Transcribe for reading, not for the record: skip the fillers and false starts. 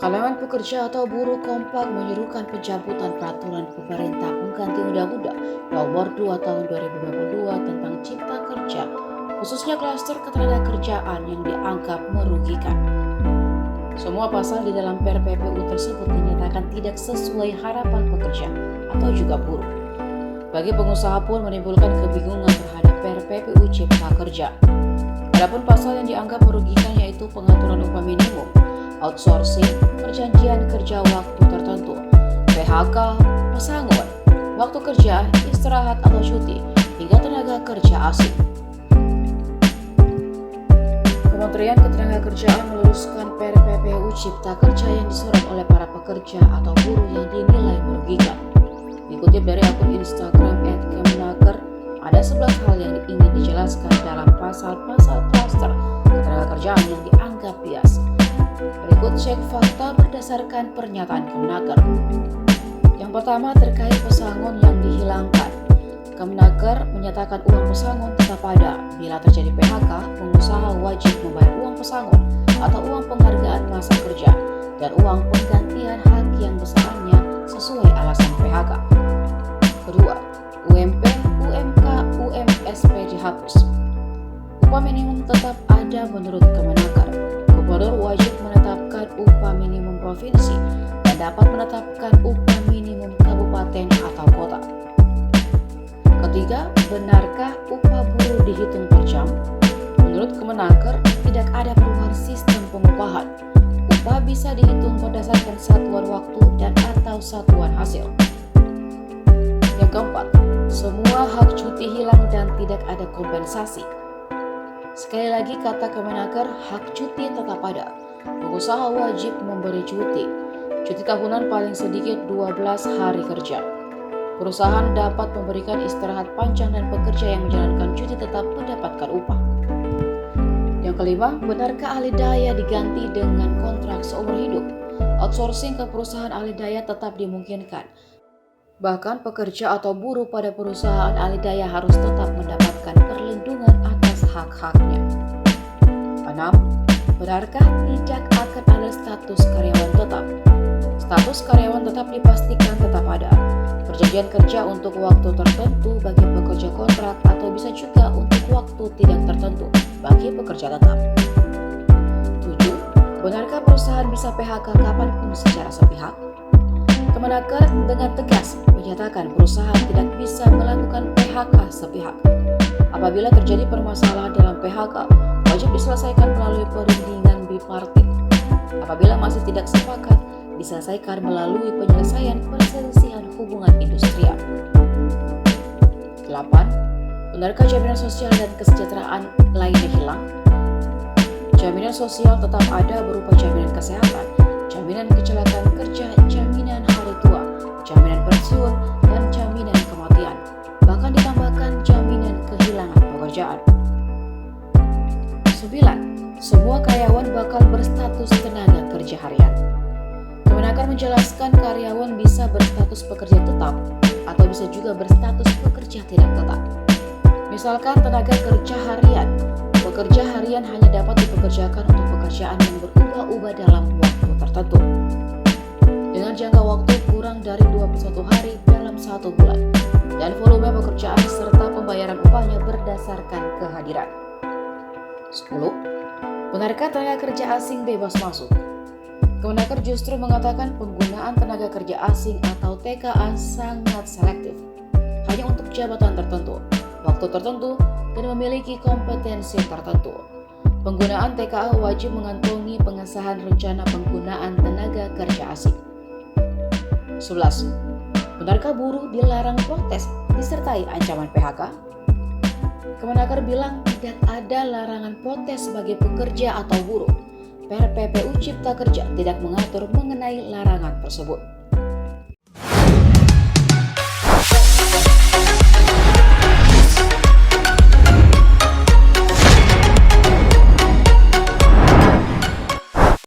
Kalangan pekerja atau buruh kompak menyerukan pencabutan peraturan pemerintah pengganti Undang-Undang Nomor 2 Tahun 2022 tentang Cipta Kerja, khususnya klaster ketenagakerjaan yang dianggap merugikan. Semua pasal di dalam PRPPU tersebut dinyatakan tidak sesuai harapan pekerja atau juga buruh. Bagi pengusaha pun menimbulkan kebingungan terhadap PRPPU Cipta Kerja. Adapun pasal yang dianggap merugikan yaitu pengaturan upah minimum, outsourcing, perjanjian kerja waktu tertentu, PHK, pesangon, waktu kerja, istirahat atau cuti, hingga tenaga kerja asing. Kementerian Ketenagakerjaan meluruskan PRPPU Cipta Kerja yang disorot oleh para pekerja atau buruh yang dinilai merugikan. Dikutip dari akun Instagram @kemenaker, ada 11 hal yang ingin dijelaskan dalam pasal-pasal klaster ketenagakerjaan yang dianggap bias. Berikut cek fakta berdasarkan pernyataan Kemenaker. Yang pertama terkait pesangon yang dihilangkan. Kemenaker menyatakan uang pesangon tetap ada. Bila terjadi PHK, pengusaha wajib membayar uang pesangon atau uang penghargaan masa kerja dan uang penggantian hak yang besarannya sesuai alasan PHK. Kedua, UMP, UMK, UMSP dihapus. Upah minimum tetap ada menurut Kemenaker. Gubernur wajib menetapkan upah minimum provinsi dan dapat menetapkan upah minimum kabupaten atau kota. Ketiga, benarkah upah buruh dihitung per jam? Menurut Kemenaker, tidak ada perubahan sistem pengupahan. Upah bisa dihitung berdasarkan satuan waktu dan atau satuan hasil. Yang keempat, semua hak cuti hilang dan tidak ada kompensasi. Sekali lagi kata Kemenaker, hak cuti tetap ada. Pengusaha wajib memberi cuti. Cuti tahunan paling sedikit 12 hari kerja. Perusahaan dapat memberikan istirahat panjang dan pekerja yang menjalankan cuti tetap mendapatkan upah. Yang kelima, benarkah ahli daya diganti dengan kontrak seumur hidup? Outsourcing ke perusahaan ahli daya tetap dimungkinkan. Bahkan pekerja atau buruh pada perusahaan ahli daya harus tetap mendapatkan perlindungan atas hak-haknya. 6. Benarkah tidak akan ada status karyawan tetap? Status karyawan tetap dipastikan tetap ada. Perjanjian kerja untuk waktu tertentu bagi pekerja kontrak atau bisa juga untuk waktu tidak tertentu bagi pekerja tetap. 7. Benarkah perusahaan bisa PHK kapanpun secara sepihak? Kemenaker dengan tegas menyatakan perusahaan tidak bisa melakukan PHK sepihak. Apabila terjadi permasalahan dalam PHK, wajib diselesaikan melalui perundingan bipartit. Apabila masih tidak sepakat, diselesaikan melalui penyelesaian perselisihan hubungan industrial. 8. Benarkah jaminan sosial dan kesejahteraan lainnya hilang? Jaminan sosial tetap ada berupa jaminan kesehatan, jaminan kecelakaan kerja, jaminan hari tua, jaminan pensiun, dan jaminan kematian. Bahkan ditambahkan jaminan kehilangan pekerjaan. 9. Semua karyawan bakal berstatus tenaga kerja harian. Kemenaker menjelaskan karyawan bisa berstatus pekerja tetap atau bisa juga berstatus pekerja tidak tetap. Misalkan tenaga kerja harian. Pekerja harian hanya dapat dipekerjakan untuk pekerjaan yang berubah-ubah dalam waktu tertentu dengan jangka waktu kurang dari 21 hari dalam 1 bulan dan volume pekerjaan serta pembayaran upahnya berdasarkan kehadiran. 10. Benarkah tenaga kerja asing bebas masuk? Kemenaker justru mengatakan penggunaan tenaga kerja asing atau TKA sangat selektif, hanya untuk jabatan tertentu, waktu tertentu, dan memiliki kompetensi tertentu. Penggunaan TKA wajib mengantongi pengesahan rencana penggunaan tenaga kerja asing. 11. Benarkah buruh dilarang protes disertai ancaman PHK? Kemenaker bilang tidak ada larangan protes bagi pekerja atau buruh. PRPPU Cipta Kerja tidak mengatur mengenai larangan tersebut.